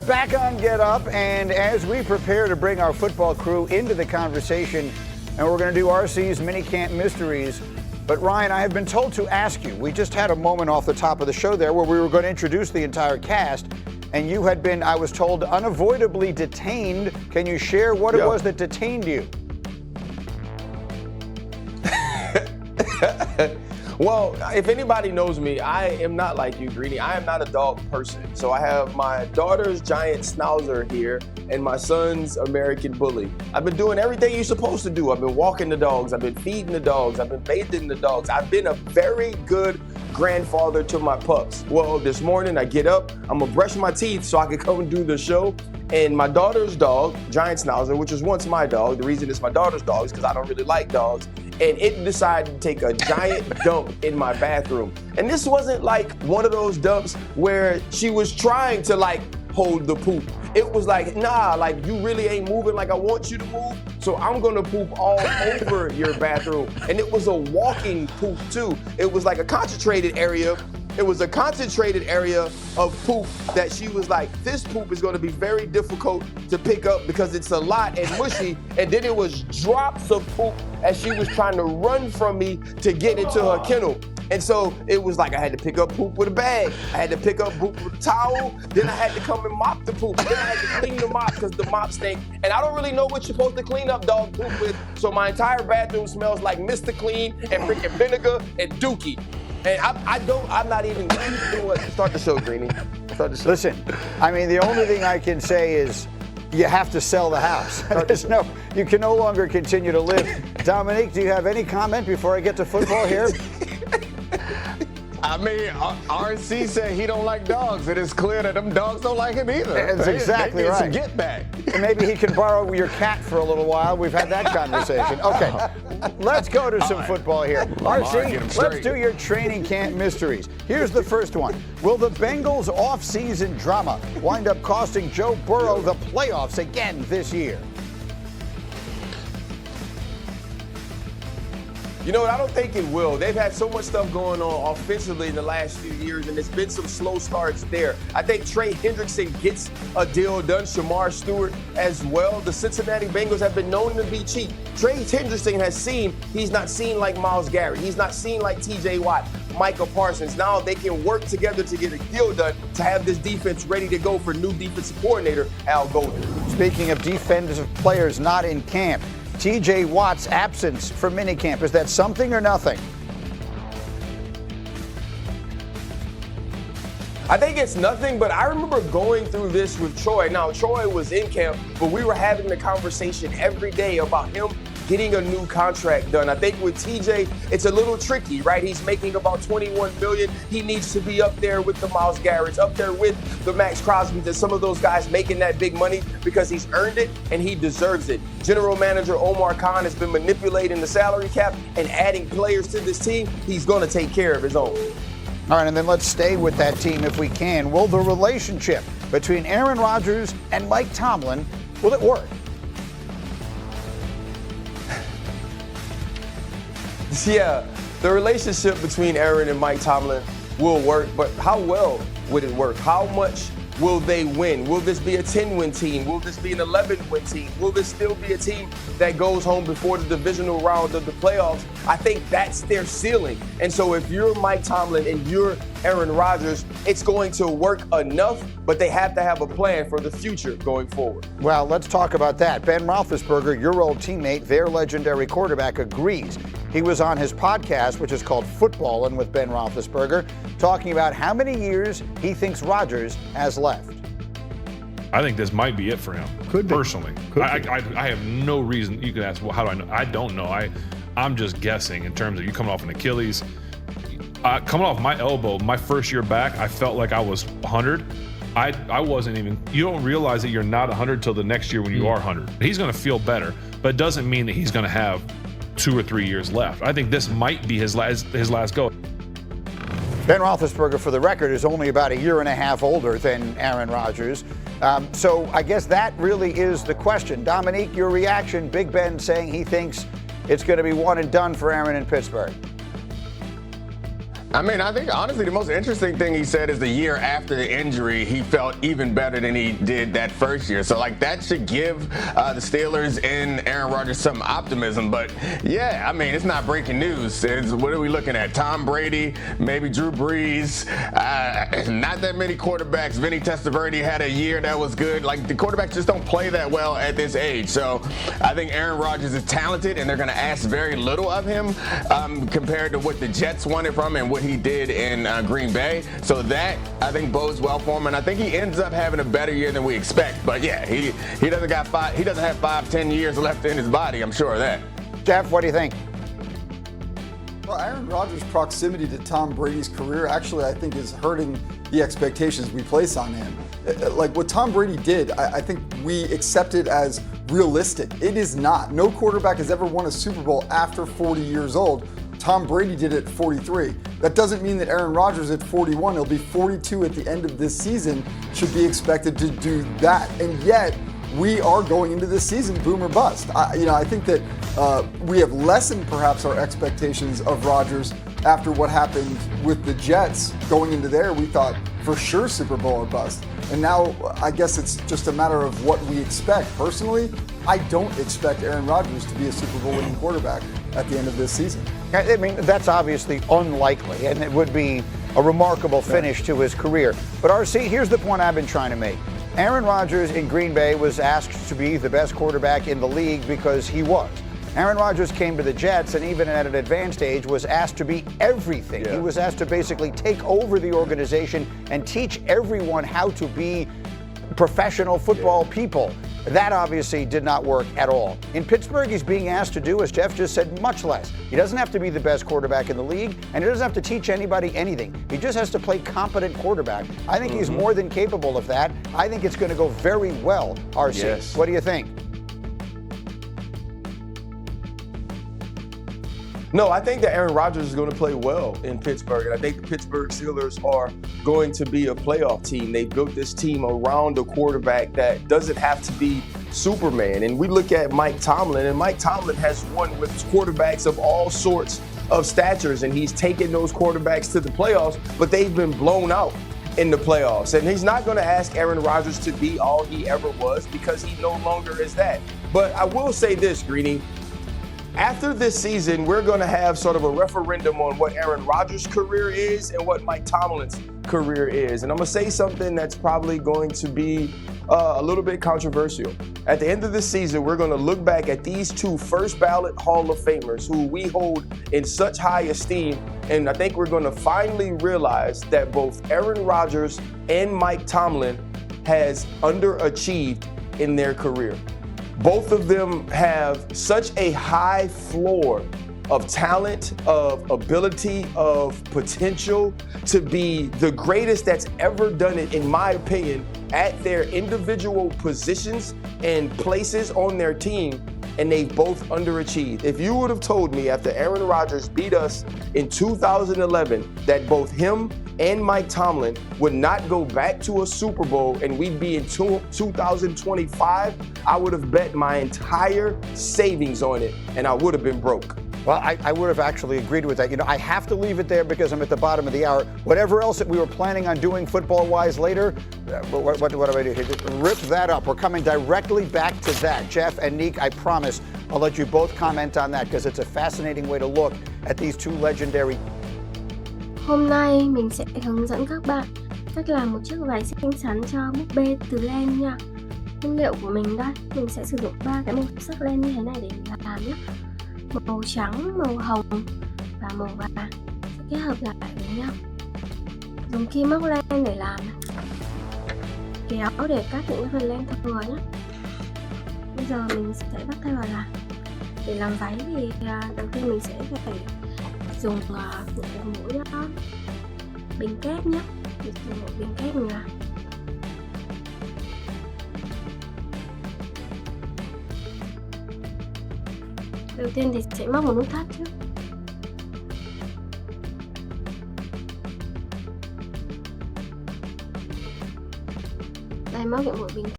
Back on Get Up, and as we prepare to bring our football crew into the conversation, and we're going to do RC's minicamp mysteries. But Ryan, I have been told to ask you, we just had a moment off the top of the show there where we were going to introduce the entire cast, and you had been, I was told, unavoidably detained. Can you share what it was that detained you? Well, if anybody knows me, I am not like you, Greeny. I am not a dog person. So I have my daughter's giant schnauzer here and my son's American bully. I've been doing everything you're supposed to do. I've been walking the dogs. I've been feeding the dogs. I've been bathing the dogs. I've been a very good grandfather to my pups. Well, this morning I get up, I'm gonna brush my teeth so I can come and do the show. And my daughter's dog, giant schnauzer, which was once my dog, the reason it's my daughter's dog is because I don't really like dogs, and it decided to take a giant dump in my bathroom. And this wasn't like one of those dumps where she was trying to like hold the poop. It was like, nah, like you really ain't moving like I want you to move, so I'm gonna poop all over your bathroom. And it was a walking poop too. It was like a concentrated area. It was a concentrated area of poop that she was like, this poop is gonna be very difficult to pick up because it's a lot and mushy. And then it was drops of poop as she was trying to run from me to get into her kennel. And so it was like I had to pick up poop with a bag. I had to pick up poop with a towel. Then I had to come and mop the poop. Then I had to clean the mop because the mop stank. And I don't really know what you're supposed to clean up dog poop with. So my entire bathroom smells like Mr. Clean and freaking vinegar and Dookie. And I'm not even going to start the show, Greeny. Start the show. Listen, I mean, the only thing I can say is you have to sell the house. You can no longer continue to live. Dominique, do you have any comment before I get to football here? I mean, RC said he don't like dogs. It is clear that them dogs don't like him either. That's exactly right. Some get back. And maybe he can borrow your cat for a little while. We've had that conversation. Okay, let's go to some football here. RC, let's do your training camp mysteries. Here's the first one. Will the Bengals off-season drama wind up costing Joe Burrow the playoffs again this year? You know what? I don't think it will. They've had so much stuff going on offensively in the last few years, and there's been some slow starts there. I think Trey Hendrickson gets a deal done, Shamar Stewart as well. The Cincinnati Bengals have been known to be cheap. Trey Hendrickson he's not seen like Myles Garrett. He's not seen like TJ Watt, Micah Parsons. Now they can work together to get a deal done to have this defense ready to go for new defensive coordinator, Al Golden. Speaking of defensive players not in camp, TJ Watt's absence from minicamp, is that something or nothing? I think it's nothing, but I remember going through this with Troy. Now, Troy was in camp, but we were having the conversation every day about him getting a new contract done. I think with TJ, it's a little tricky, right? He's making about $21 million. He needs to be up there with the Myles Garretts, up there with the Max Crosbys and some of those guys making that big money because he's earned it and he deserves it. General Manager Omar Khan has been manipulating the salary cap and adding players to this team. He's going to take care of his own. All right, and then let's stay with that team if we can. Will the relationship between Aaron Rodgers and Mike Tomlin, will it work? Yeah, the relationship between Aaron and Mike Tomlin will work, but how well would it work? How much will they win? Will this be a 10-win team? Will this be an 11-win team? Will this still be a team that goes home before the divisional round of the playoffs? I think that's their ceiling. And so if you're Mike Tomlin and you're Aaron Rodgers, it's going to work enough, but they have to have a plan for the future going forward. Well, let's talk about that. Ben Roethlisberger, your old teammate, their legendary quarterback, agrees. He was on his podcast, which is called Footballin' with Ben Roethlisberger, talking about how many years he thinks Rodgers has left. I think this might be it for him. Could be. Personally. I have no reason. You can ask, well, how do I know? I don't know. I'm just guessing in terms of you coming off an Achilles. Coming off my elbow, my first year back, I felt like I was 100. I wasn't even, you don't realize that you're not 100 till the next year when you are 100. He's going to feel better, but it doesn't mean that he's going to have 2 or 3 years left. I think this might be his last go. Ben Roethlisberger, for the record, is only about a year and a half older than Aaron Rodgers. So I guess that really is the question. Dominique, your reaction, Big Ben saying he thinks it's going to be one and done for Aaron in Pittsburgh. I mean, I think honestly the most interesting thing he said is the year after the injury, he felt even better than he did that first year. So like that should give the Steelers and Aaron Rodgers some optimism. But yeah, I mean, it's not breaking news. What are we looking at? Tom Brady, maybe Drew Brees, not that many quarterbacks. Vinny Testaverde had a year that was good. Like the quarterbacks just don't play that well at this age. So I think Aaron Rodgers is talented and they're going to ask very little of him compared to what the Jets wanted from him and what he did in Green Bay. So that, I think, bodes well for him. And I think he ends up having a better year than we expect. But yeah, he doesn't have 5-10 years left in his body. I'm sure of that. Jeff, what do you think? Well, Aaron Rodgers' proximity to Tom Brady's career actually, I think, is hurting the expectations we place on him. Like what Tom Brady did, I think we accepted as realistic. It is not. No quarterback has ever won a Super Bowl after 40 years old. Tom Brady did it at 43. That doesn't mean that Aaron Rodgers at 41, he'll be 42 at the end of this season, should be expected to do that. And yet, we are going into this season boom or bust. I think that we have lessened perhaps our expectations of Rodgers after what happened with the Jets. Going into there, we thought for sure Super Bowl or bust. And now I guess it's just a matter of what we expect. Personally, I don't expect Aaron Rodgers to be a Super Bowl winning quarterback at the end of this season. I mean, that's obviously unlikely, and it would be a remarkable finish to his career. But RC, here's the point I've been trying to make. Aaron Rodgers in Green Bay was asked to be the best quarterback in the league because he was. Aaron Rodgers came to the Jets and even at an advanced age was asked to be everything. Yeah. He was asked to basically take over the organization and teach everyone how to be professional football people. That obviously did not work at all. In Pittsburgh, he's being asked to do, as Jeff just said, much less. He doesn't have to be the best quarterback in the league, and he doesn't have to teach anybody anything. He just has to play competent quarterback. I think he's more than capable of that. I think it's going to go very well, RC. Yes. What do you think? No, I think that Aaron Rodgers is going to play well in Pittsburgh, and I think the Pittsburgh Steelers are going to be a playoff team. They built this team around a quarterback that doesn't have to be Superman. And we look at Mike Tomlin, and Mike Tomlin has won with quarterbacks of all sorts of statures, and he's taken those quarterbacks to the playoffs, but they've been blown out in the playoffs. And he's not going to ask Aaron Rodgers to be all he ever was because he no longer is that. But I will say this, Greeny. After this season, we're going to have sort of a referendum on what Aaron Rodgers' career is and what Mike Tomlin's career is. And I'm going to say something that's probably going to be a little bit controversial. At the end of this season, we're going to look back at these two first ballot Hall of Famers who we hold in such high esteem. And I think we're going to finally realize that both Aaron Rodgers and Mike Tomlin has underachieved in their career. Both of them have such a high floor of talent, of ability, of potential to be the greatest that's ever done it, in my opinion, at their individual positions and places on their team, and they've both underachieved. If you would have told me after Aaron Rodgers beat us in 2011 that both him and Mike Tomlin would not go back to a Super Bowl and we'd be in 2025, I would have bet my entire savings on it, and I would have been broke. Well, I would have actually agreed with that. You know, I have to leave it there because I'm at the bottom of the hour. Whatever else that we were planning on doing football-wise later, what do I do? Rip that up. We're coming directly back to that. Jeff and Neek, I promise I'll let you both comment on that because it's a fascinating way to look at these two legendary. Hôm nay mình sẽ hướng dẫn các bạn cách làm một chiếc váy xinh xắn cho búp bê từ len nha. Nguyên liệu của mình đây, mình sẽ sử dụng 3 cái màu sắc len như thế này để mình làm nhé. Màu trắng, màu hồng và màu vàng sẽ kết hợp lại với nhau. Dùng kim móc len để làm, kéo để cắt những phần len thừa nhé. Bây giờ mình sẽ bắt tay vào làm. Để làm váy thì đầu tiên mình sẽ phải dùng những cái mũi bình kép nhé. Mình dùng mũi bình kép mình làm. Đầu tiên thì sẽ móc một nút thắt trước. Đây, móc những mũi bình